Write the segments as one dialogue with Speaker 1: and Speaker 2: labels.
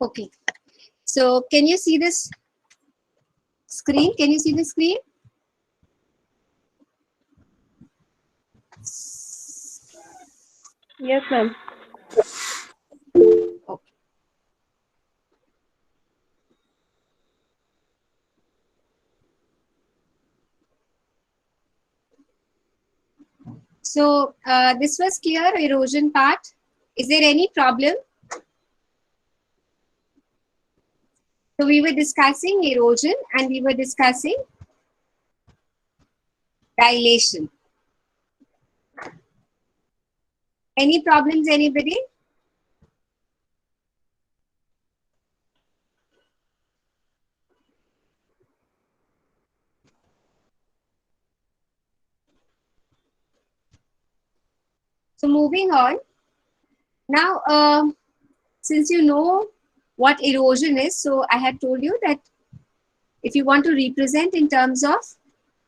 Speaker 1: Okay. So can you see this screen? Can you see the screen?
Speaker 2: Yes, ma'am.
Speaker 1: Okay. So this was clear, erosion part. Is there any problem? So we were discussing erosion and we were discussing dilation. Any problems, anybody? So moving on. Now, since you know what erosion is, so I had told you that if you want to represent in terms of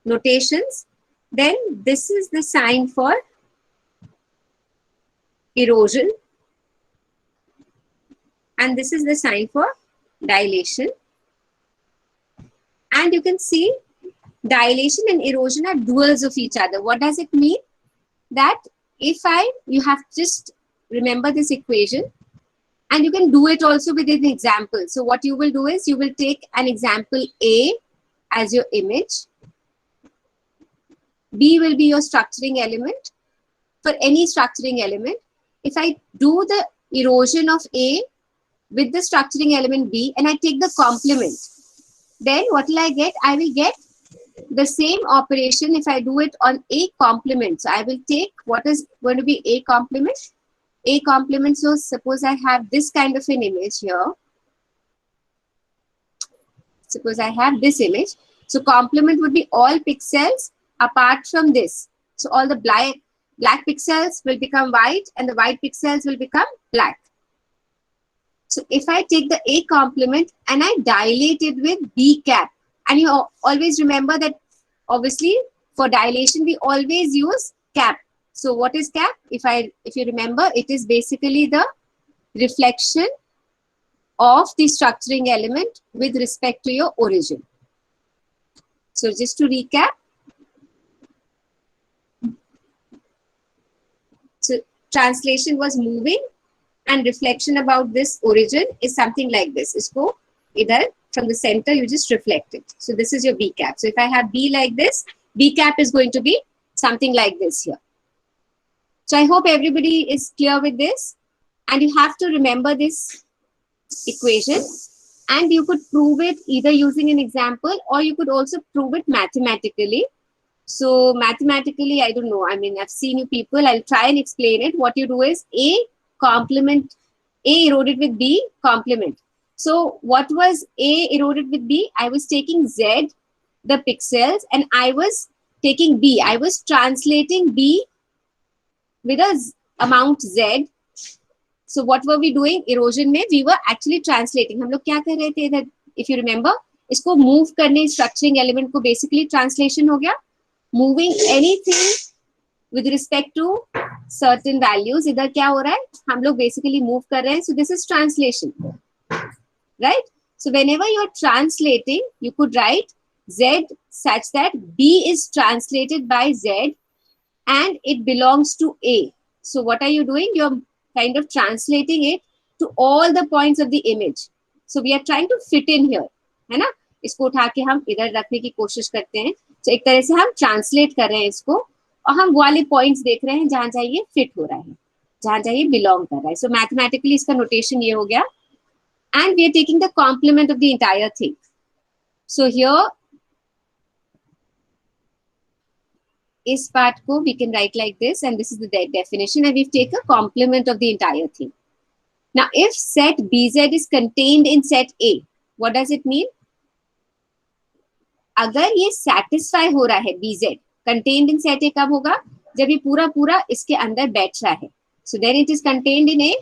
Speaker 1: notations, then this is the sign for erosion and this is the sign for dilation. And you can see dilation and erosion are duals of each other. What does it mean? That you have to just remember this equation and you can do it also with an example. So what you will do is you will take an example A as your image. B will be your structuring element. For any structuring element, if I do the erosion of A with the structuring element B and I take the complement, then what will I get? I will get the same operation if I do it on A complement. So I will take what is going to be A complement. A complement, so suppose I have this kind of an image here. Suppose I have this image. So complement would be all pixels apart from this. So all the black pixels will become white and the white pixels will become black. So if I take the A complement and I dilate it with B cap, and you always remember that obviously for dilation we always use cap. So what is cap? If you remember, it is basically the reflection of the structuring element with respect to your origin. So just to recap, so translation was moving and reflection about this origin is something like this. Isko idhar from the center you just reflect it. So this is your B cap. So if I have B like this, B cap is going to be something like this here. So I hope everybody is clear with this and you have to remember this equation and you could prove it either using an example or you could also prove it mathematically. So mathematically, I don't know. I mean, I've seen you people. I'll try and explain it. What you do is A complement, A eroded with B complement. So what was A eroded with B? I was taking Z, the pixels, and I was taking B. I was translating B with a amount Z. So what were we doing? Erosion में we were actually translating. हम लोग क्या कर रहे थे इधर? If you remember, इसको move करने structuring element को basically translation हो गया. Moving anything with respect to certain values. इधर क्या हो रहा है? हम लोग basically move कर रहे हैं. So this is translation, right? So whenever you are translating, you could write Z such that B is translated by Z and it belongs to A. So what are you doing? You're kind of translating it to all the points of the image. So we are trying to fit in here, है ना? इसको उठा के हम इधर रखने की कोशिश करते हैं. So एक तरह से हम ट्रांसलेट कर रहे हैं इसको और हम वो वाले पॉइंट्स देख रहे हैं जहां जहां ये फिट हो रहा है, जहां जहां ये बिलोंग कर रहा है. So मैथमेटिकली इसका नोटेशन ये हो गया. And we are taking the complement of the entire thing. So here इस part को we can write like this and this is the definition and we've taken a complement of the entire thing. Now if set BZ is contained in set A, what does it mean? अगर ये satisfy हो रहा है BZ, contained in set A कब होगा? जब ये पूरा पूरा इसके अंदर बैठ रहा है. So then it is contained in A.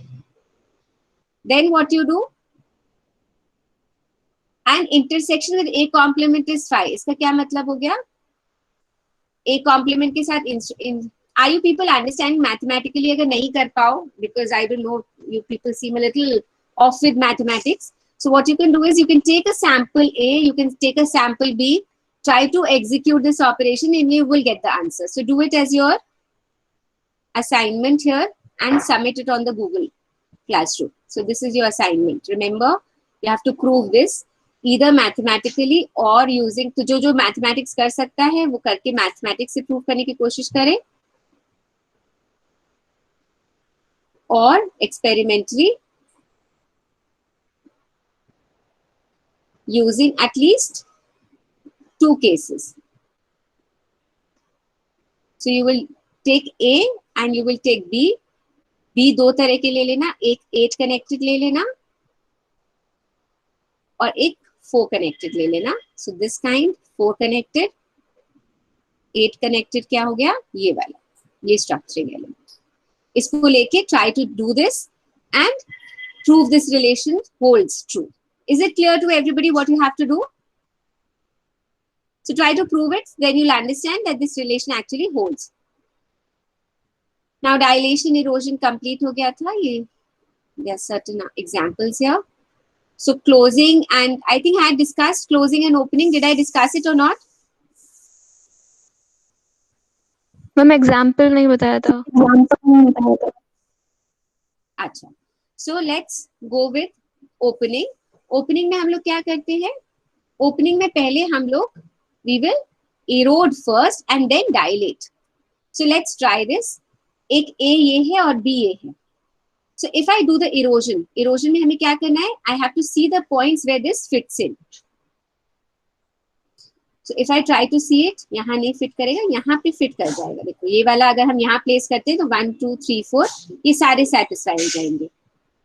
Speaker 1: Then what you do? And intersection with A complement is phi. इसका क्या मतलब हो गया? A complement के साथ are you people understanding mathematically? अगर नहीं कर पाओ, because I don't know, you people seem a little off with mathematics. So what you can do is you can take a sample A, you can take a sample B, try to execute this operation and you will get the answer. So do it as your assignment here and submit it on the Google Classroom. So this is your assignment. Remember, you have to prove this either mathematically or using, तो जो mathematics कर सकता है वो करके mathematics से prove करने की कोशिश करें, or experimentally using at least 2 cases. So you will take A and you will take B. B 2 तरह के ले लेना, एक 8 connected ले लेना और एक 4 connected ले लेना. So this kind 4 connected, 8 connected क्या हो गया, ये वाला, ये structuring element. इसको लेके try to do this and prove this relation holds true. Is it clear to everybody what you have to do? So try to prove it, then you'll understand that this relation actually holds. Now dilation, erosion complete हो गया था ये. There are certain examples here. So closing, and I think I had discussed closing and opening. Did I discuss it or not?
Speaker 2: Ma'am example नहीं बताया था.
Speaker 1: अच्छा, so let's go with opening. Opening में हम लोग क्या करते हैं? Opening में पहले हम लोग we will erode first and then dilate. So let's try this. एक A ये है और B ये है. So if I do the erosion, erosion में हमें क्या करना है? I have to see the points where this fits in. So if I try to see it, यहाँ नहीं fit करेगा, यहाँ पे fit कर जाएगा. देखो ये वाला अगर हम यहाँ place करते हैं तो 1 2 3 4 ये सारे satisfy हो जाएंगे.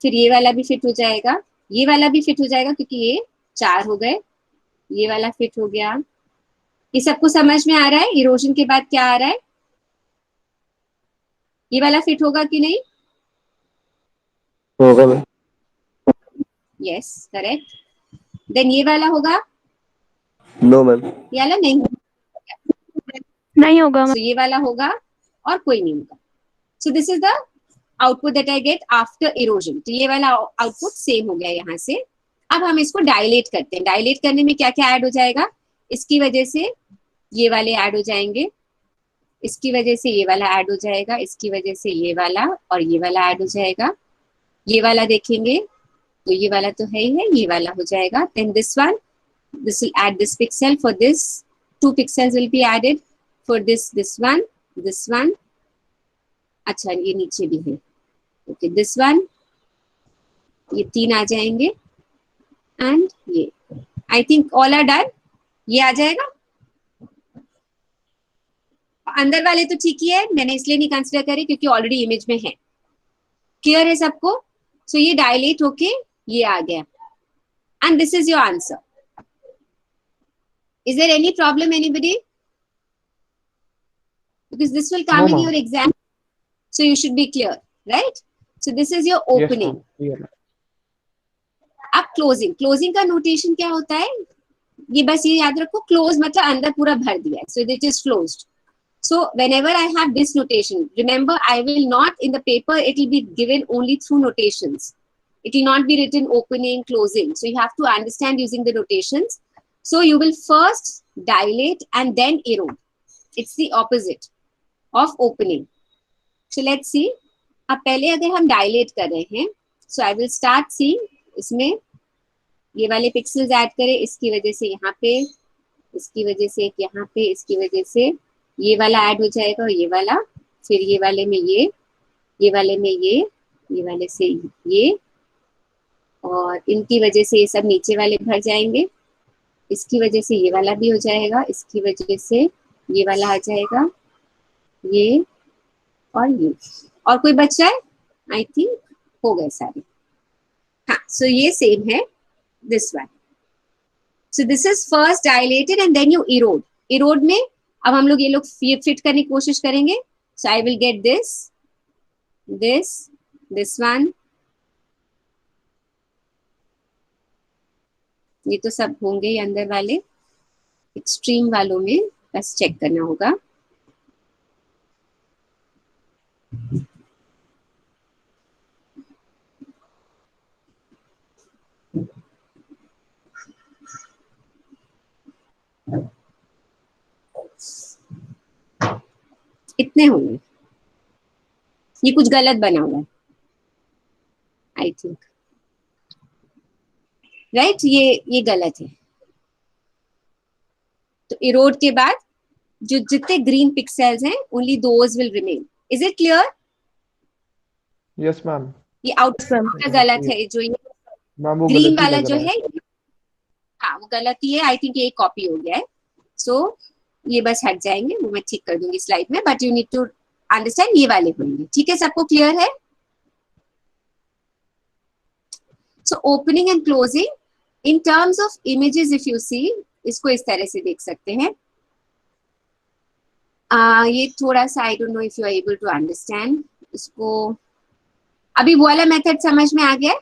Speaker 1: फिर ये वाला भी fit हो जाएगा, ये वाला भी fit हो जाएगा क्योंकि ये 4 हो गए, ये वाला fit हो गया. ये सबको समझ में आ रहा है? इरोजन के बाद क्या आ रहा है? ये वाला फिट होगा कि नहीं?
Speaker 3: होगा मैम.
Speaker 1: Yes, correct. देन ये वाला होगा?
Speaker 3: No ma'am.
Speaker 1: ये वाला नहीं
Speaker 2: होगा.
Speaker 1: So ये वाला होगा और कोई नहीं होगा. So this is the output that I get after erosion. तो ये वाला आउटपुट सेम हो गया यहाँ से. अब हम इसको डायलेट करते हैं. डायलेट करने में क्या क्या ऐड हो जाएगा? इसकी वजह से ये वाले ऐड हो जाएंगे, इसकी वजह से ये वाला ऐड हो जाएगा, इसकी वजह से ये वाला और ये वाला ऐड हो जाएगा. ये वाला देखेंगे तो ये वाला तो है ही है, ये वाला हो जाएगा. Then this one, this will add this pixel for this, 2 pixels will be added for this one. अच्छा ये नीचे भी है. ओके, this one, ये 3 आ जाएंगे एंड ये. I think all are done. ये आ जाएगा. अंदर वाले तो ठीक ही है, मैंने इसलिए नहीं कंसिडर करे क्योंकि ऑलरेडी इमेज में है. क्लियर है सबको? सो ये डायलेट होके ये आ गया and this is your answer. Is there any problem, anybody? Because this will come in your exam, so you should be clear, right? So this is your opening.
Speaker 3: Yes,
Speaker 1: अब closing. Closing का notation क्या होता है? ये बस ये याद रखो, close मतलब अंदर पूरा भर दिया है, so it is closed. So whenever I have this notation, remember I will not, in the paper it will be given only through notations. It will not be written opening, closing. So you have to understand using the notations. So you will first dilate and then erode. It's the opposite of opening. So let's see. अब पहले अगर हम dilate कर रहे हैं, so I will start seeing इसमें ये वाले pixels add करें, इसकी वजह से यहाँ पे, इसकी वजह से यहाँ पे, इसकी वजह से ये वाला ऐड हो जाएगा और ये वाला, फिर ये वाले में ये वाले में ये वाले से ये, और इनकी वजह से ये सब नीचे वाले भर जाएंगे. इसकी वजह से ये वाला भी हो जाएगा, इसकी वजह से ये वाला आ जाएगा, ये और ये. और कोई बच रहा है? आई थिंक हो गए सारे. हाँ, सो ये सेम है this one. So this is first dilated and then you erode. Erode में अब हम लोग ये लोग फिट करने की कोशिश करेंगे. So I will get this one. ये तो सब होंगे ही अंदर वाले. एक्सट्रीम वालों में बस चेक करना होगा. इतने होंगे। ये कुछ गलत बना हुआ है आई थिंक, राइट? ये गलत है। तो इरोड के बाद जो जितने ग्रीन पिक्सेल्स हैं only those will remain. Is it clear?
Speaker 4: Yes ma'am.
Speaker 1: ये आउटपुट का गलत है, जो ये
Speaker 4: मैम वो
Speaker 1: ग्रीन
Speaker 4: गलत ही
Speaker 1: वाला
Speaker 4: लग
Speaker 1: जो
Speaker 4: रहा
Speaker 1: है, हाँ वो गलत ही है। आई थिंक ये कॉपी हो गया है। सो ये बस हट जाएंगे, वो मैं ठीक कर दूंगी स्लाइड में, but you need to understand ये वाले होंगे। ठीक है, सबको क्लियर है? So opening and closing in terms of images, if you see, इसको इस तरह से देख सकते हैं। ये थोड़ा सा I don't know if you are able to understand इसको। अभी वो वाला मेथड समझ में आ गया है?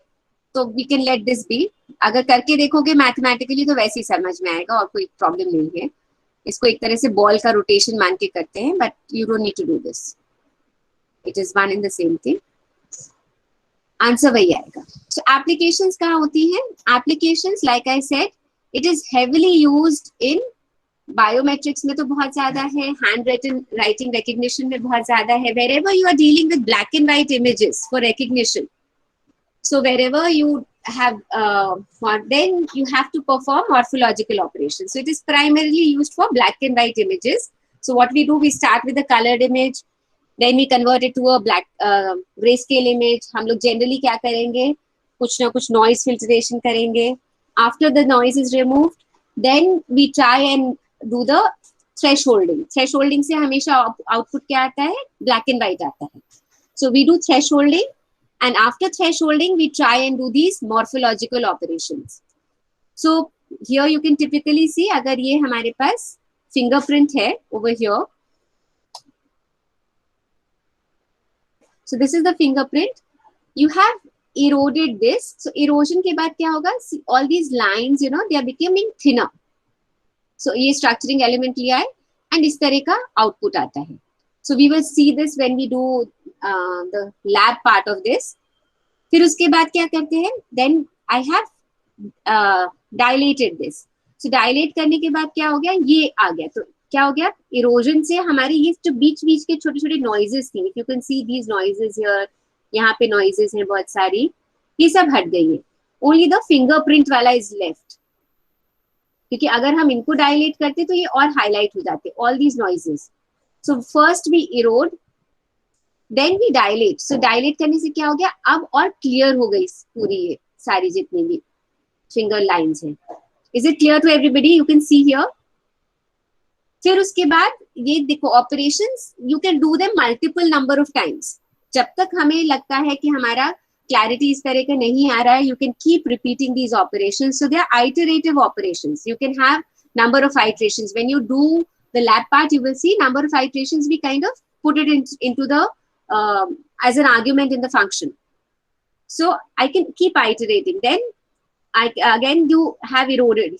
Speaker 1: तो we can let this be. अगर करके देखोगे मैथमेटिकली तो वैसे ही समझ में आएगा और कोई प्रॉब्लम नहीं है। इसको एक तरह से बॉल का रोटेशन मान के करते हैं, but you don't need to do this, it is one in the same thing. Answer वही आएगा। सो एप्लीकेशंस कहाँ होती हैं? Applications like I said it is heavily used in biometrics में तो बहुत ज्यादा है, हैंड रिटन राइटिंग रिकग्निशन में बहुत ज्यादा है, wherever you are dealing with black and white images for recognition. So wherever you have then you have to perform morphological operations. So it is primarily used for black and white images. So what we do, we start with a colored image, then we convert it to a black grayscale image. हम लोग generally क्या करेंगे, कुछ ना कुछ noise filtration करेंगे. After the noise is removed, then we try and do the thresholding. Thresholding से हमेशा आउटपुट क्या आता है? ब्लैक एंड व्हाइट आता है. So we do thresholding, and after thresholding we try and do these morphological operations. So here you can typically see, अगर ये हमारे पास fingerprint है over here, so this is the fingerprint, you have eroded this. So erosion के बाद क्या होगा? All these lines, you know, they are becoming thinner. So ये structuring element लिया है and इस तरह का output आता है. So we will see this when we do the lab part of this. फिर उसके बाद क्या करते हैं? Then I have dilated this. So dilate करने के बाद क्या हो गया? ये आ गया. तो क्या हो गया? Erosion से हमारे ये जो बीच बीच के छोटे छोटे noises थी, if you can see these noises here, यहाँ पे noises हैं बहुत सारी, ये सब हट गई है. Only the fingerprint वाला is left. क्योंकि अगर हम इनको डायलेट करते तो ये और हाईलाइट हो जाते, all these noises. So first we erode, then we dilate. So dilate करने से क्या हो गया? अब और क्लियर हो गई पूरी ये सारी जितनी भी फिंगर लाइंस हैं. Is it clear to everybody? You can see here. फिर उसके बाद ये देखो operations, you can do them multiple number of times. जब तक हमें लगता है कि हमारा clarity इस तरह का नहीं आ रहा है, you can keep repeating these operations. So they are iterative operations. You can have number of iterations. When you do the lab part, you will see number of iterations. We kind of put it into the as an argument in the function. So I can keep iterating. Then again you have eroded,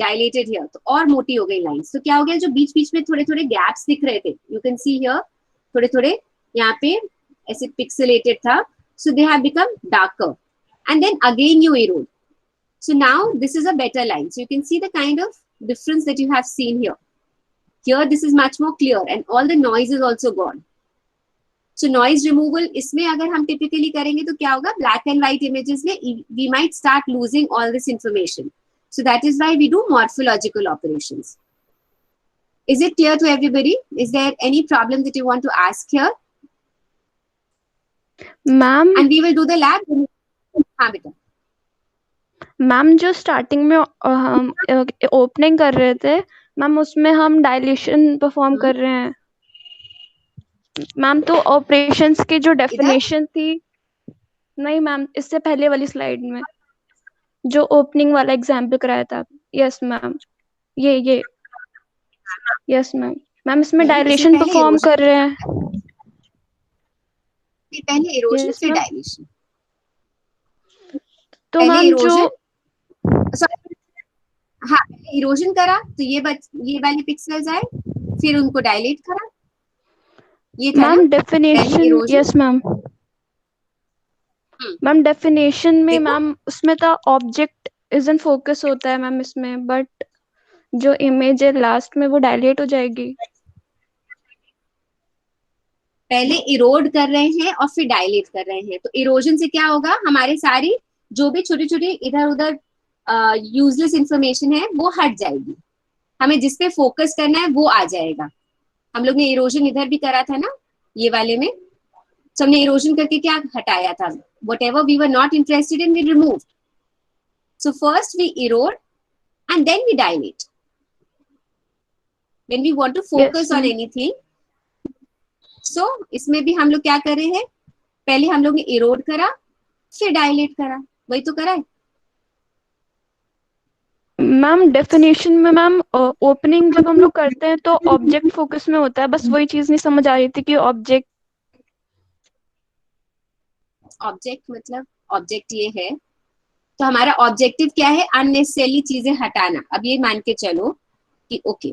Speaker 1: dilated here. तो और मोटी हो गई lines. तो क्या हो गया? जो बीच बीच में थोड़े थोड़े gaps दिख रहे थे, you can see here, थोड़े थोड़े यहाँ पे ऐसे pixelated था. So they have become darker, and then again you erode. So now this is a better line. So you can see the kind of difference that you have seen here. Here this is much more clear, and all the noise is also gone. So noise removal इसमें अगर हम typically करेंगे तो क्या होगा? Black and white images में we might start losing all this information. So that is why we do morphological operations. Is it clear to everybody? Is there any problem that you want to ask here?
Speaker 2: Ma'am
Speaker 1: And we will do the lab. हाँ बेटा.
Speaker 2: Ma'am जो starting में हम opening कर रहे थे ma'am, उसमें हम डायलेशन परफॉर्म कर रहे हैं मैम. तो ऑपरेशंस की जो डेफिनेशन थी, नहीं मैम, इससे पहले वाली स्लाइड में जो ओपनिंग वाला एग्जांपल कराया था. यस मैम, ये यस मैम. मैम इसमें डायलेशन परफॉर्म कर रहे हैं.
Speaker 1: पहले इरोजन
Speaker 2: Yes,
Speaker 1: फिर
Speaker 2: ma'am.
Speaker 1: डायलेशन.
Speaker 2: तो
Speaker 1: पहले
Speaker 2: मैम
Speaker 1: इरोजन,
Speaker 2: जो
Speaker 1: हाँ पहले इरोजन करा तो ये वाले पिक्सेल्स आए, फिर उनको डायलेट करा. ये था
Speaker 2: मैम
Speaker 1: ना
Speaker 2: definition.
Speaker 1: erosion?
Speaker 2: Yes ma'am. Ma'am definition में
Speaker 1: देखो.
Speaker 2: मैम उसमें था ऑब्जेक्ट इज इन फोकस होता है मैम इसमें, बट जो इमेज है लास्ट में वो डायलेट हो जाएगी.
Speaker 1: पहले इरोड कर रहे हैं और फिर डायलेट कर रहे हैं, तो इरोजन से क्या होगा, हमारे सारी जो भी छोटे छोटे इधर उधर यूजलेस इंफॉर्मेशन है वो हट जाएगी, हमें जिस पे फोकस करना है वो आ जाएगा। हम लोग ने इरोजन इधर भी करा था ना, ये वाले में। तो हमने इरोजन करके क्या हटाया था, whatever we were not interested in we removed. So first we erode and then we dilate when we want to focus
Speaker 2: Yes,
Speaker 1: on
Speaker 2: ma'am.
Speaker 1: anything. So इसमें भी हम लोग क्या कर रहे हैं, पहले हम लोग ने इरोड करा फिर डायलेट करा, वही तो करा है।
Speaker 2: मैम डेफिनेशन में मैम ओपनिंग जब हम लोग करते हैं तो ऑब्जेक्ट फोकस में होता है, बस वही चीज नहीं समझ आ रही थी कि ऑब्जेक्ट।
Speaker 1: ऑब्जेक्ट मतलब ऑब्जेक्ट ये है, तो हमारा ऑब्जेक्टिव क्या है, अननेसेसरी चीजें हटाना। अब ये मान के चलो कि okay,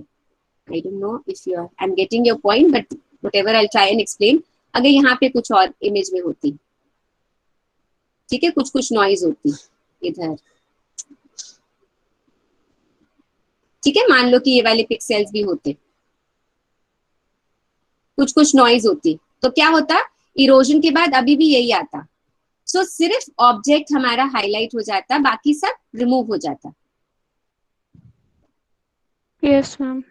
Speaker 1: I don't know if you I am getting your point, but whatever I try and explain. अगर यहाँ पे कुछ और इमेज में होती, ठीक है, कुछ कुछ नॉइज होती इधर, ठीक है, मान लो कि ये वाले पिक्सेल्स भी होते, कुछ कुछ नॉइज होती, तो क्या होता, इरोजन के बाद अभी भी यही आता। सो सिर्फ ऑब्जेक्ट हमारा हाईलाइट हो जाता, बाकी सब रिमूव हो जाता।
Speaker 2: Yes ma'am.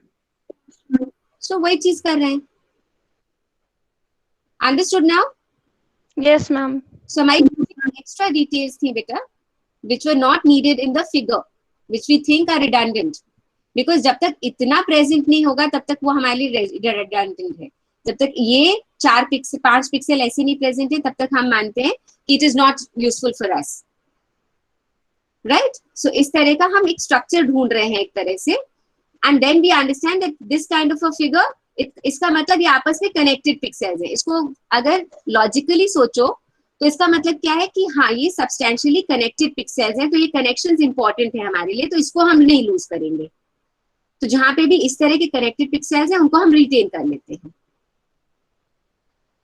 Speaker 1: सो वही चीज कर रहे हैं। Understood now?
Speaker 2: Yes ma'am.
Speaker 1: So हमारी extra details थी बेटा, which were not needed in the figure, which we think are redundant, because जब तक इतना present नहीं होगा तब तक वो हमारे लिए redundant है। जब तक ये 5 पिक्सल ऐसे नहीं प्रेजेंट है तब तक हम मानते हैं कि it is not useful for us, right. So इस तरह का हम एक स्ट्रक्चर ढूंढ रहे हैं एक तरह से, and then we understand that this kind of a figure, इसका मतलब ये आपस में कनेक्टेड पिक्सेल्स है। इसको अगर लॉजिकली सोचो तो इसका मतलब क्या है कि हाँ ये सब्सटैंशियली कनेक्टेड पिक्सेल्स हैं, तो ये कनेक्शंस इंपॉर्टेंट है हमारे लिए, तो इसको हम नहीं लूज करेंगे। तो जहां पे भी इस तरह के कनेक्टेड पिक्सेल्स हैं उनको हम रिटेन कर लेते हैं।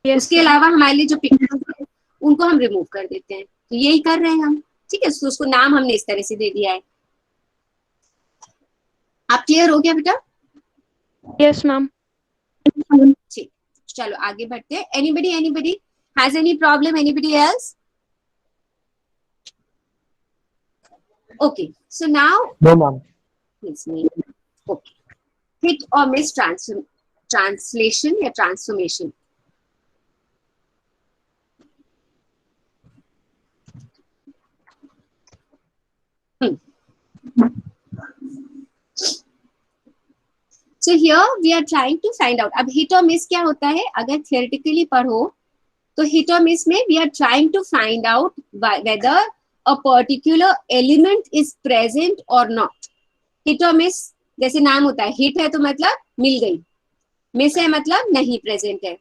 Speaker 2: Yes,
Speaker 1: उसके
Speaker 2: sir.
Speaker 1: अलावा हमारे लिए जो पिक्सेल्स हैं उनको हम रिमूव कर देते हैं, तो यही कर रहे हैं हम, ठीक है। तो उसको नाम हमने इस तरह से दे दिया है। आप क्लियर हो गया बेटा?
Speaker 2: Yes ma'am.
Speaker 1: ठीक, चलो आगे बढ़ते हैं। Anybody has any problem, anybody else? Okay, so now
Speaker 4: No, ma'am.
Speaker 1: okay, hit or miss translation या transformation? So here we are trying to find out, अब hit or miss क्या होता है, अगर theoretically पढ़ो तो hit or miss में we are trying to find out whether a particular element is present or not. Hit or miss जैसे नाम होता है, hit है तो मतलब मिल गई, miss है मतलब नहीं present है,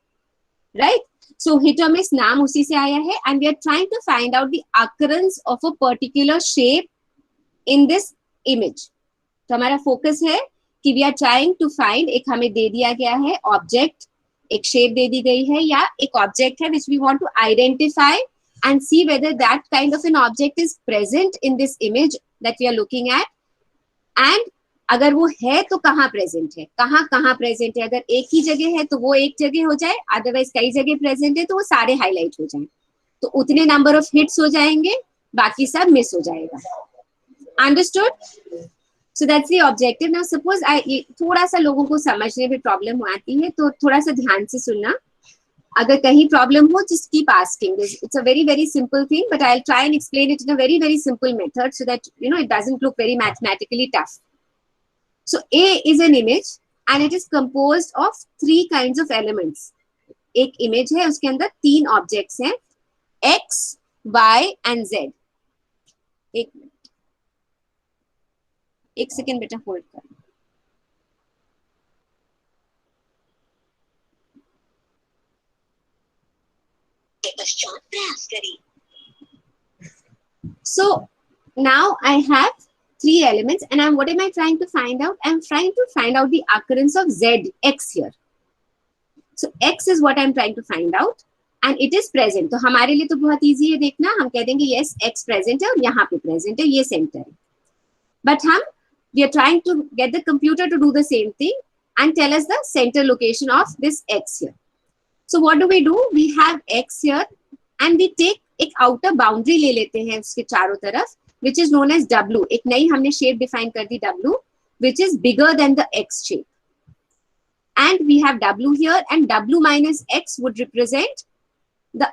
Speaker 1: right? So hit or miss नाम उसी से आया है, and we are trying to find out the occurrence of a particular shape in this image. तो हमारा फोकस है कि we are trying to find, एक हमें दे दिया गया है ऑब्जेक्ट, एक शेप दे दी गई है या एक ऑब्जेक्ट है which we want to identify and see whether that kind of an object is present in this image that we are looking at, and अगर वो है तो कहाँ प्रेजेंट है, कहाँ प्रेजेंट है। अगर एक ही जगह है तो वो एक जगह हो जाए, अदरवाइज कई जगह प्रेजेंट है तो वो सारे हाईलाइट हो जाए, तो उतने नंबर ऑफ हिट्स हो जाएंगे, बाकी सब मिस हो जाएगा। Understood? So that's the objective. Now suppose थोड़ा सा लोगों को समझने में प्रॉब्लम आती है तो थोड़ा सा ध्यान से सुनना, अगर कहीं प्रॉब्लम हो just keep asking. It's a very simple thing, but I'll try and explain it in a very simple method so that you know it doesn't look very mathematically tough. So A is an image and it is composed of 3 kinds of elements. एक image है, उसके अंदर 3 objects हैं, X, Y and Z. एक second बेटा hold कर। So now I have 3 elements and what am I trying to find out? I'm trying to find out the occurrence of Z, X here. So X is what I'm trying to find out and it is present. तो हमारे लिए तो बहुत easy है देखना, हम कह देंगे yes X present है और यहाँ पे present है, ये center है। But we are trying to get the computer to do the same thing and tell us the center location of this X here. So what do? We have x here and we take एक outer boundary ले लेते हैं उसके चारों तरफ, which is known as W. एक नई हमने shape define कर दी W, which is bigger than the x shape. And we have W here, and W minus x would represent the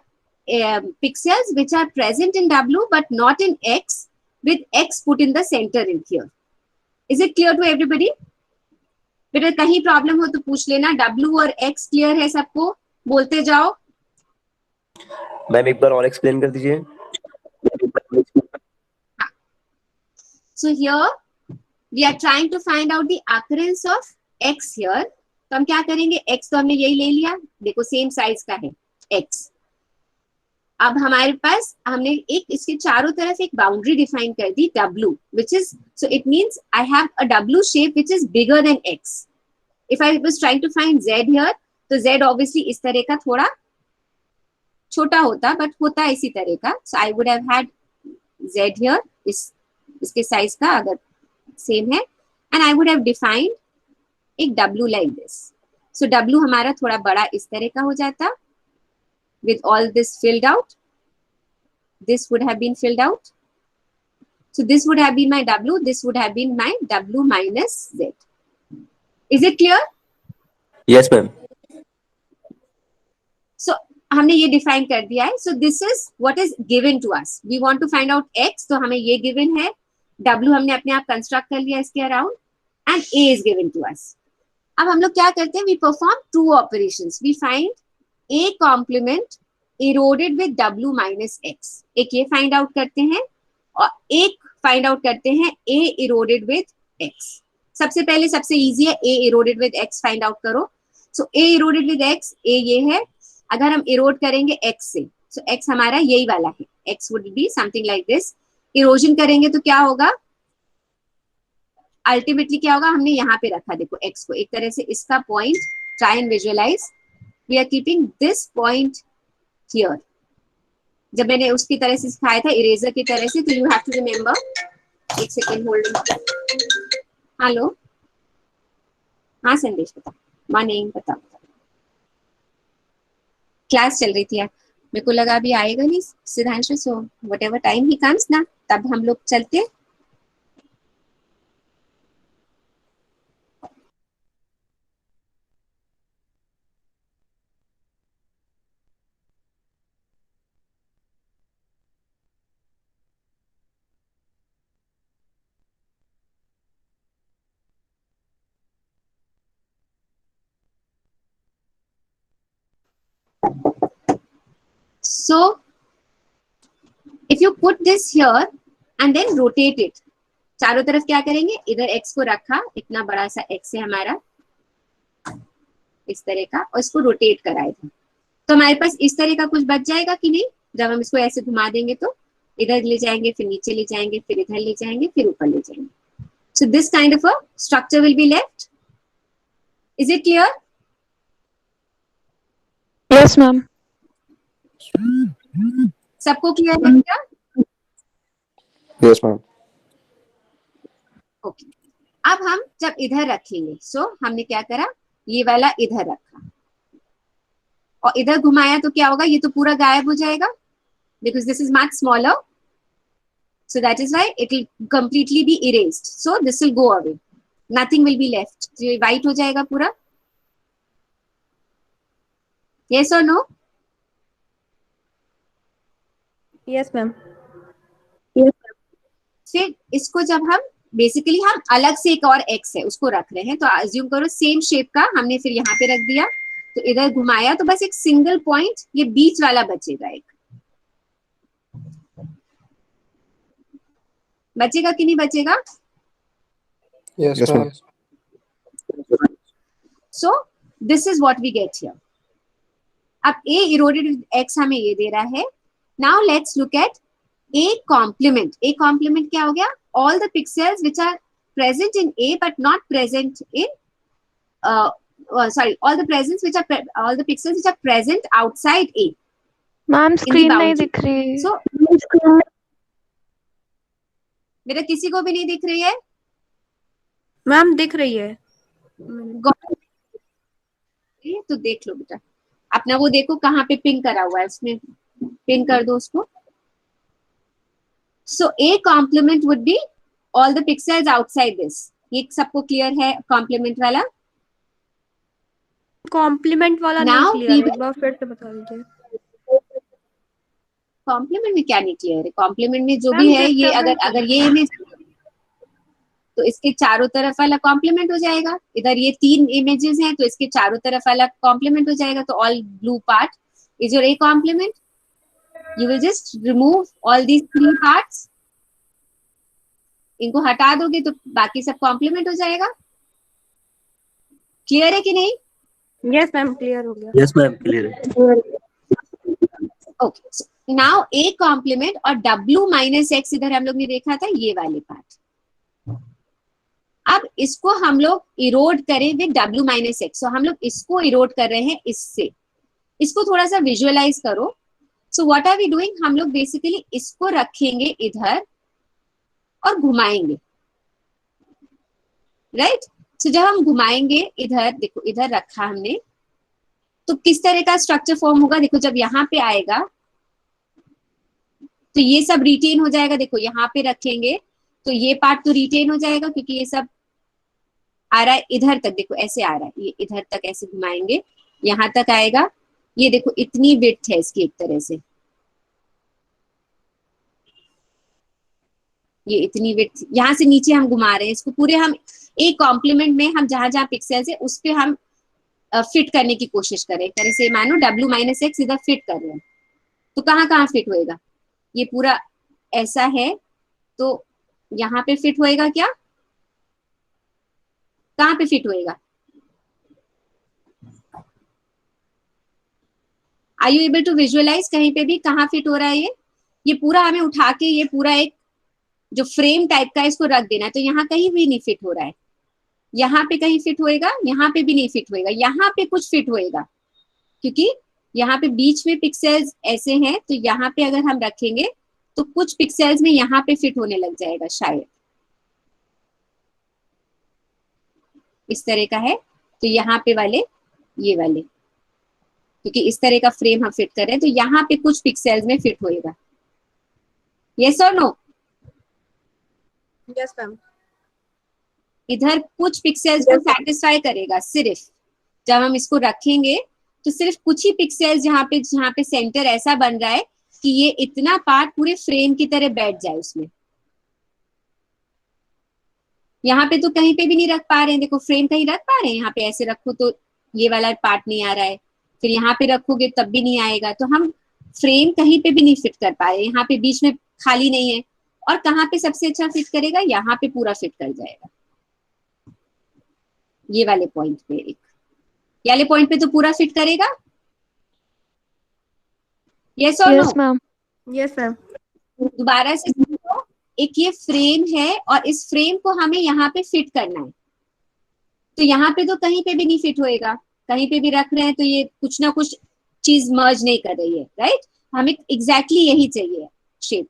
Speaker 1: pixels which are present in W but not in x, with x put in the center in here. Is it clear to everybody? बेटा कहीं problem हो तो पूछ लेना. W और x clear है सबको? बोलते जाओ.
Speaker 3: मैम एक बार और एक्सप्लेन कर दीजिए.
Speaker 1: So here we are trying to find out the occurrence of x here. तो हम क्या करेंगे? x तो हमने यही ले लिया, देखो सेम साइज का है x. अब हमारे पास हमने एक इसके चारों तरफ एक बाउंड्री डिफाइन कर दी W, which is, so it means I have a W shape which is bigger than x. If I was trying to find z here, तो z obviously इस तरह का थोड़ा छोटा होता, but होता इसी तरह का. So I would have had z here, इसके साइज का अगर सेम है, and I would have defined एक W like this. So W हमारा थोड़ा बड़ा इस तरह का हो जाता, with all this filled out. This would have been filled out. So this would have been my W, this would have been my W minus Z. Is it clear?
Speaker 3: Yes ma'am.
Speaker 1: So हमने ये define कर दिया है. So this is what is given to us. We want to find out X, तो हमें ये given है. W हमने अपने आप construct कर लिया इसके around, and A is given to us. अब हम लोग क्या करते हैं? We perform two operations. We find A complement eroded with W minus X. एक ये find out करते हैं और एक find out करते हैं A eroded with X. सबसे पहले सबसे easy है A eroded with X find out करो. So A eroded with X, A ये है. अगर हम erode करेंगे X से, so X हमारा यही वाला है. X would be something like this. Erosion करेंगे तो क्या होगा? Ultimately क्या होगा? हमने यहाँ पे रखा, देखो X को एक तरह से इसका point. Try and visualize. We are keeping this point here. जब मैंने उसकी तरह से सिखाया था इरेजर की तरह से, तो you have to remember. एक सेकेंड होल्ड. हेलो, हाँ संदेश बता. नहीं बता. क्लास चल रही थी यार, मेरे को लगा अभी आएगा नहीं Siddhanshu. So whatever time he comes ना, तब हम लोग चलते. So if you put this here and then rotate it, चारों तरफ क्या करेंगे? इधर x को रखा, इतना बड़ा सा x है हमारा इस तरह का, और इसको रोटेट कराए थे, तो हमारे पास इस तरह का कुछ बच जाएगा कि नहीं? जब हम इसको ऐसे घुमा देंगे तो इधर ले जाएंगे, फिर नीचे ले जाएंगे, फिर इधर ले जाएंगे, फिर ऊपर ले जाएंगे. So this kind of a structure will be left. Is it clear?
Speaker 2: Yes, ma'am.
Speaker 1: सबको क्लियर है क्या?
Speaker 3: Yes ma'am.
Speaker 1: ओके. अब हम जब इधर रखेंगे, सो हमने क्या करा? ये वाला इधर रखा और इधर घुमाया तो क्या होगा? ये तो पूरा गायब हो जाएगा, because this is much smaller. So that is why it will completely be erased. So this will go away. Nothing will be left. So ये white हो जाएगा पूरा. Yes or no?
Speaker 5: Yes, ma'am.
Speaker 1: फिर इसको जब हम बेसिकली हम अलग से एक और x है उसको रख रहे हैं, तो अज्यूम करो सेम शेप का हमने फिर यहाँ पे रख दिया, तो इधर घुमाया तो बस एक सिंगल पॉइंट ये बीच वाला बचेगा. एक बचेगा कि नहीं बचेगा?
Speaker 4: Yes,
Speaker 3: Yes,
Speaker 4: ma'am.
Speaker 1: So this is what we get here. अब A eroded with X हमें ये दे रहा है. Now let's look at A complement. A complement क्या हो गया? All the pixels which are present in A but not present in all the pixels which are present outside A.
Speaker 2: Ma'am screen नहीं
Speaker 1: boundary.
Speaker 2: दिख रही.
Speaker 1: So मेरा किसी को भी नहीं दिख रही है?
Speaker 5: मैम दिख रही है.
Speaker 1: तो देख लो बेटा. अपना वो देखो कहाँ पे पिन करा हुआ है, उसमें पिन कर दो उसको. So a complement would be all the pixels outside this. ये सबको क्लियर है कॉम्प्लीमेंट वाला?
Speaker 5: कॉम्प्लीमेंट वाला नहीं
Speaker 1: Now
Speaker 5: क्लियर
Speaker 1: we
Speaker 5: है, एक बार फिर से बता दीजिए.
Speaker 1: कॉम्प्लीमेंट में क्या नहीं क्लियर है? कॉम्प्लीमेंट में जो भी
Speaker 5: मैम
Speaker 1: है ये
Speaker 5: डिस्टर्बेंस
Speaker 1: अगर ये इमेज तो इसके चारों तरफ वाला कॉम्प्लीमेंट हो जाएगा. इधर ये 3 इमेजेस हैं तो इसके चारों तरफ वाला कॉम्प्लीमेंट हो जाएगा. तो all blue part is your a complement. You will just remove all these 3 parts. इनको हटा दोगे तो बाकी सब कॉम्प्लीमेंट हो जाएगा. क्लियर है कि नहीं?
Speaker 5: यस मैम क्लियर हो गया.
Speaker 3: यस मैम, क्लियर है।
Speaker 1: ओके, नाउ ए कॉम्प्लीमेंट और W माइनस एक्स इधर हम लोग ने देखा था ये वाले पार्ट. अब इसको हम लोग इरोड करें विद W माइनस एक्स. तो हम लोग इसको इरोड कर रहे हैं इससे. इसको थोड़ा सा विजुअलाइज करो. So what are we doing? हम लोग बेसिकली इसको रखेंगे इधर और घुमाएंगे, राइट? सो जब हम घुमाएंगे इधर, देखो इधर रखा हमने, तो किस तरह का स्ट्रक्चर फॉर्म होगा? देखो जब यहाँ पे आएगा तो ये सब रिटेन हो जाएगा. देखो यहाँ पे रखेंगे तो ये पार्ट तो रिटेन हो जाएगा क्योंकि ये सब आ रहा है इधर तक. देखो ऐसे आ रहा है, ये इधर तक ऐसे घुमाएंगे, यहाँ तक आएगा. ये देखो इतनी विड्थ है इसकी एक तरह से, ये इतनी विड्थ. यहाँ से नीचे हम घुमा रहे हैं इसको पूरे. हम एक कॉम्प्लीमेंट में हम जहां जहां पिक्सेल्स है उस पे हम फिट करने की कोशिश करें. जैसे मानो W माइनस एक्स इधर फिट कर रहे हैं तो कहाँ कहाँ फिट होएगा? ये पूरा ऐसा है तो यहाँ पे फिट होएगा क्या? कहाँ पे फिट होएगा? Are you able to visualise कहीं पे भी कहाँ फिट हो रहा है? ये पूरा हमें उठा के ये पूरा एक जो फ्रेम टाइप का है इसको रख देना है. तो यहाँ कहीं भी नहीं फिट हो रहा है. यहाँ पे कहीं फिट होएगा, यहाँ पे भी नहीं फिट होएगा. यहाँ पे कुछ फिट होएगा क्योंकि यहाँ पे बीच में पिक्सेल्स ऐसे हैं. तो यहाँ पे अगर हम रखेंगे तो कुछ पिक्सेल्स में यहाँ पे फिट होने लग जाएगा शायद. इस तरह का है तो यहाँ पे वाले, ये वाले, क्योंकि इस तरह का फ्रेम हम फिट कर रहे हैं तो यहाँ पे कुछ पिक्सेल्स में फिट होएगा. यस और नो?
Speaker 5: Yes ma'am.
Speaker 1: इधर कुछ पिक्सेल्स को सेटिस्फाई करेगा सिर्फ. जब हम इसको रखेंगे तो सिर्फ कुछ ही पिक्सेल्स जहाँ पे सेंटर ऐसा बन रहा है कि ये इतना पार्ट पूरे फ्रेम की तरह बैठ जाए उसमें. यहाँ पे तो कहीं पे भी नहीं रख पा रहे हैं. देखो फ्रेम कहीं रख पा रहे हैं? यहाँ पे ऐसे रखो तो ये वाला पार्ट नहीं आ रहा है. फिर यहाँ पे रखोगे तब भी नहीं आएगा. तो हम फ्रेम कहीं पे भी नहीं फिट कर पा रहे. यहाँ पे बीच में खाली नहीं है. और कहाँ पे सबसे अच्छा फिट करेगा? यहाँ पे पूरा फिट कर जाएगा. ये वाले पॉइंट पे, एक ये वाले पॉइंट पे तो पूरा फिट करेगा. यस और no?
Speaker 2: Yes ma'am.
Speaker 5: Yes ma'am.
Speaker 1: दोबारा से समझो. एक ये फ्रेम है और इस फ्रेम को हमें यहाँ पे फिट करना है. तो यहाँ पे तो कहीं पे भी नहीं फिट होएगा. कहीं पे भी रख रहे हैं तो ये कुछ ना कुछ चीज मर्ज नहीं कर रही है, राइट? हमें एग्जैक्टली यही चाहिए शेप.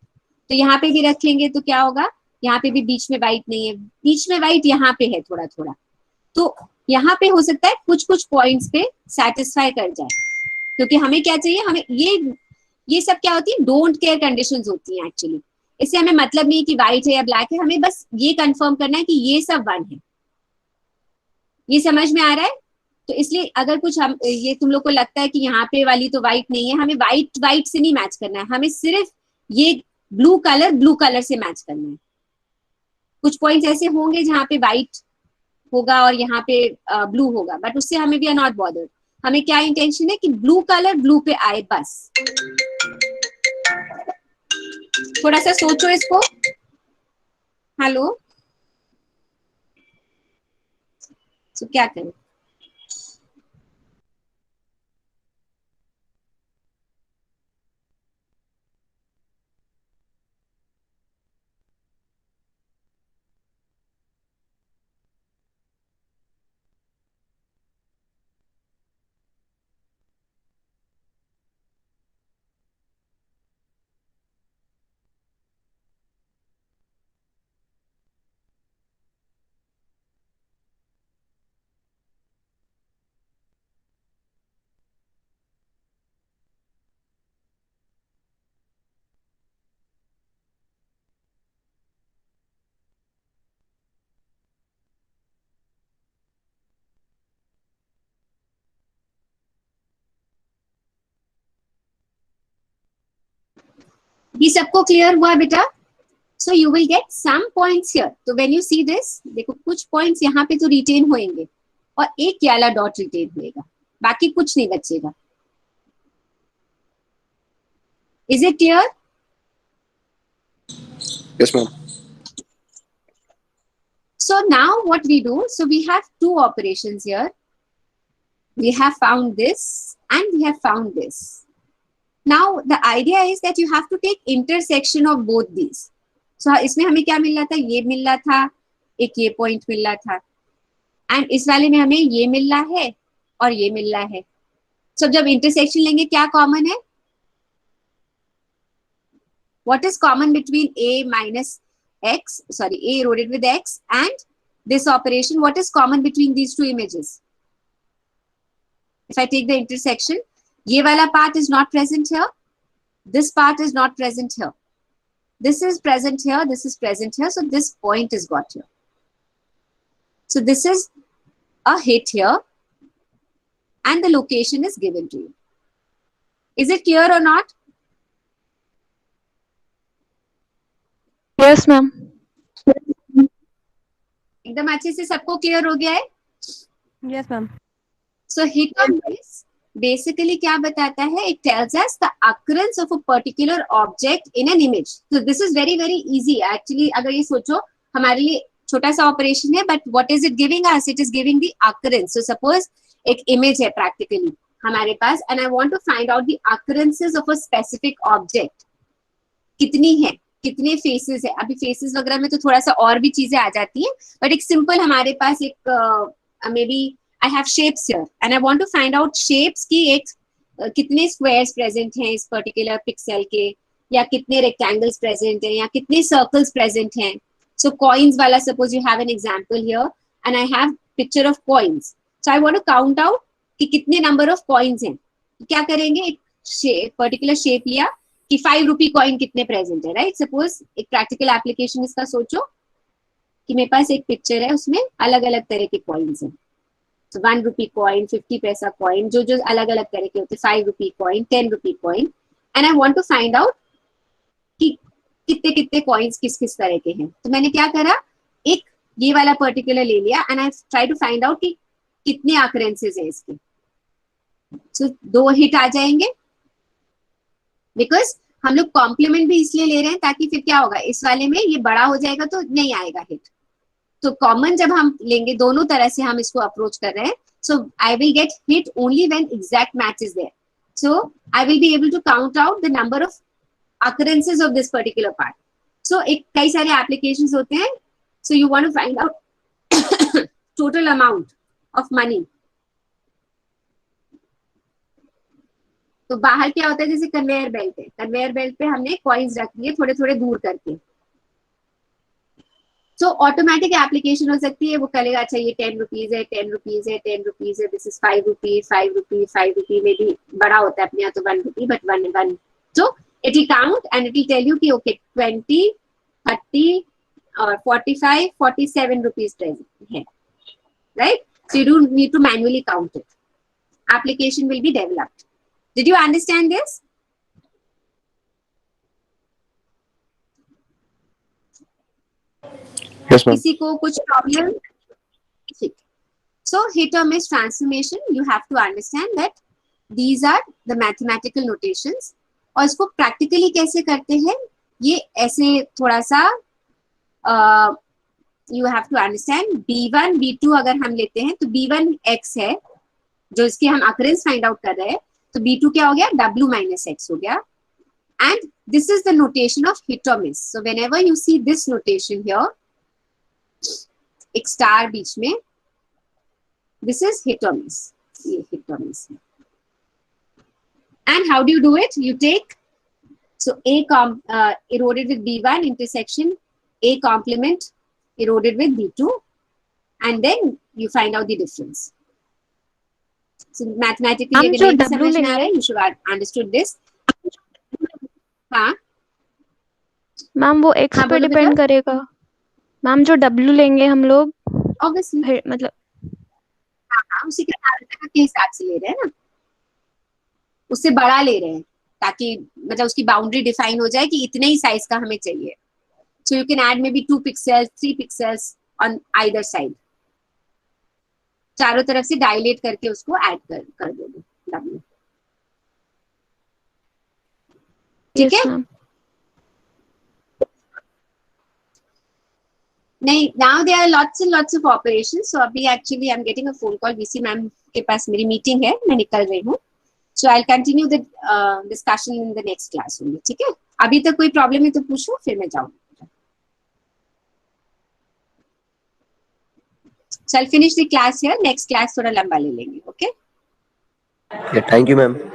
Speaker 1: तो यहाँ पे भी रखेंगे तो क्या होगा? यहाँ पे भी बीच में वाइट नहीं है. बीच में वाइट यहाँ पे है थोड़ा थोड़ा. तो यहाँ पे हो सकता है कुछ कुछ पॉइंट्स पे सेटिस्फाई कर जाए. क्योंकि हमें क्या चाहिए? हमें ये सब क्या होती है? डोंट केयर कंडीशंस होती हैं एक्चुअली. इससे हमें मतलब नहीं कि व्हाइट है या ब्लैक है. हमें बस ये कंफर्म करना है कि ये सब वन है. ये समझ में आ रहा है? तो इसलिए अगर कुछ हम ये तुम लोग को लगता है कि यहाँ पे वाली तो व्हाइट नहीं है, हमें व्हाइट व्हाइट से नहीं मैच करना है. हमें सिर्फ ये ब्लू कलर से मैच करना है. कुछ पॉइंट्स ऐसे होंगे जहाँ पे व्हाइट होगा और यहाँ पे ब्लू होगा, बट उससे हमें भी आर नॉट बॉदर्ड. हमें क्या इंटेंशन है कि ब्लू कलर ब्लू पे आए बस. थोड़ा सा सोचो इसको. हेलो, तो क्या करें? ये सबको क्लियर हुआ बेटा? So you will get some points here. तो व्हेन यू सी दिस, देखो कुछ पॉइंट्स यहाँ पे तो रिटेन होंगे और एक ये वाला डॉट रिटेन होएगा, बाकी कुछ नहीं बचेगा. Is it clear?
Speaker 4: Yes, ma'am.
Speaker 1: So now what we do, so we have two operations here. We have found this and we have found this. Now the idea is that you have to take intersection of both these. So इसमें हमें क्या मिल रहा था? ये मिल रहा था, एक ये पॉइंट मिल रहा था, एंड इस वाले में हमें ये मिल रहा है और ये मिल रहा है. So जब इंटरसेक्शन लेंगे क्या कॉमन है? What is common between a minus x, sorry, a eroded with x and this operation? What is common between these two images? If I take the intersection, ye wala part is not present here. This part is not present here. This is present here. This is present here. So this point is got here. So this is a hit here and the location is given to you. Is it clear or not?
Speaker 2: Yes ma'am.
Speaker 1: एकदम अच्छे से सबको clear हो गया है?
Speaker 5: Yes, ma'am.
Speaker 1: So hit or miss basically क्या बताता है? It tells us the occurrence of a particular object in an image. So this is very very easy. Actually अगर ये सोचो हमारे लिए छोटा सा ऑपरेशन है, but what is it giving us? It is giving the occurrence. So suppose एक image है practically हमारे पास, and I want to find out the occurrences of a specific object. कितनी है, कितने फेसेस है? अभी फेसेस वगैरह में तो थोड़ा सा और भी चीजें आ जाती हैं, बट एक सिंपल हमारे पास एक maybe I have shapes here and I want to find out shapes की एक कितने स्क्वायर्स प्रेजेंट हैं इस पर्टिकुलर पिक्सेल के, या कितने रेक्टेंगल्स प्रेजेंट हैं, या कितने सर्कल्स प्रेजेंट हैं. सो कॉइन्स वाला suppose you have an example here and I have picture of coins. So I want to count out कि कितने नंबर ऑफ कॉइन्स हैं. क्या करेंगे? एक पर्टिकुलर शेप लिया कि 5 रुपी कॉइन कितने प्रेजेंट है, राइट? सपोज एक प्रैक्टिकल एप्लीकेशन इसका सोचो कि मेरे पास एक पिक्चर है, उसमें अलग अलग तरह के कॉइन्स हैं. तो 1 रुपी कॉइन, 50 पैसा कॉइन, जो जो अलग अलग तरह के होते हैं, 5 rupee coin, 10 rupee coin, and I want to find out कि कितने कितने कॉइन्स किस किस तरह के हैं. तो मैंने क्या करा, एक ये वाला पर्टिकुलर ले लिया and I try to find out कि कितने ऑकरेंसेस हैं इसके. सो 2 हिट आ जाएंगे, बिकॉज हम लोग कॉम्प्लीमेंट भी इसलिए ले रहे हैं ताकि फिर क्या होगा, इस वाले में ये बड़ा हो जाएगा तो नहीं आएगा हिट. तो कॉमन जब हम लेंगे, दोनों तरह से हम इसको अप्रोच कर रहे हैं. So I will get hit only when exact match is there. So I will be able to count out the number of occurrences of this particular part. So एक कई सारे एप्लीकेशंस होते हैं. So you want to find out total amount of money. तो बाहर क्या होता है, जैसे कन्वेयर बेल्ट है, कन्वेयर बेल्ट पे हमने कॉइन्स रख दिए थोड़े थोड़े दूर करके. सो ऑटोमेटिक एप्लीकेशन हो सकती है, वो करेगा अच्छा ये 10 रुपीज है, 10 रुपीज है, 10 रुपीज है, दिस इज 5 रुपी, 5 रुपी, 5 रुपी में भी बड़ा होता है अपने यहाँ तो 1 रुपी, but 1. So it will count and it will tell you कि okay 20, 30 or 45, 47 rupees present है, right? So you don't need to manually count it. Application will be developed. Did you understand this?
Speaker 4: Yes, ma'am.
Speaker 1: किसी को कुछ problem? ठीक. So hit or miss transformation, you have to understand that these are the mathematical notations. और इसको practically कैसे करते हैं, ये ऐसे थोड़ा सा you have to understand. B1, B2 अगर हम लेते हैं तो B1 x है जो इसके हम अकरेंस फाइंड आउट कर रहे हैं, तो B2 क्या हो गया, W minus x हो गया. And this is the notation of hit और miss. So whenever you see this notation here, एक स्टार बीच में, दिस इज हिट और मिस. ये हिट और मिस है. And how do you do it? You take, so eroded with B1 intersection, A complement eroded with B2, and then you find out the difference. So mathematically,
Speaker 2: हम जो
Speaker 1: अगर
Speaker 2: W
Speaker 1: समझ में आ रहा है,
Speaker 2: लेंगे,
Speaker 1: you should have understood this. हाँ,
Speaker 2: ma'am वो x
Speaker 1: हाँ
Speaker 2: पे
Speaker 1: बोलो
Speaker 2: डिपेंड
Speaker 1: बेटा.
Speaker 2: करेगा. मैम जो W लेंगे हम लोग,
Speaker 1: Obviously,
Speaker 2: मतलब
Speaker 1: हाँ, उसी के हिसाब से ले रहे हैं ना, उससे बड़ा ले रहे हैं. ताकि मतलब उसकी बाउंड्री डिफाइन हो जाए कि इतने ही साइज का हमें चाहिए. So you can add maybe 2 pixels, 3 pixels on either side. चारों तरफ से डायलेट करके उसको ऐड कर दोगे W. ठीक
Speaker 2: Yes,
Speaker 1: है?
Speaker 2: ma'am.
Speaker 1: नहीं, now there are lots and lots of operations. So अभी actually I'm getting a phone call. VC ma'am के पास मेरी मीटिंग है, मैं निकल रही हूँ. So I'll continue the discussion in the next class only. ठीक है? अभी तक कोई प्रॉब्लम है तो पूछो, फिर मैं जाऊँ. So I'll finish the class here. Next class थोड़ा लंबा ले लेंगे. Okay?
Speaker 3: Yeah, thank you, ma'am.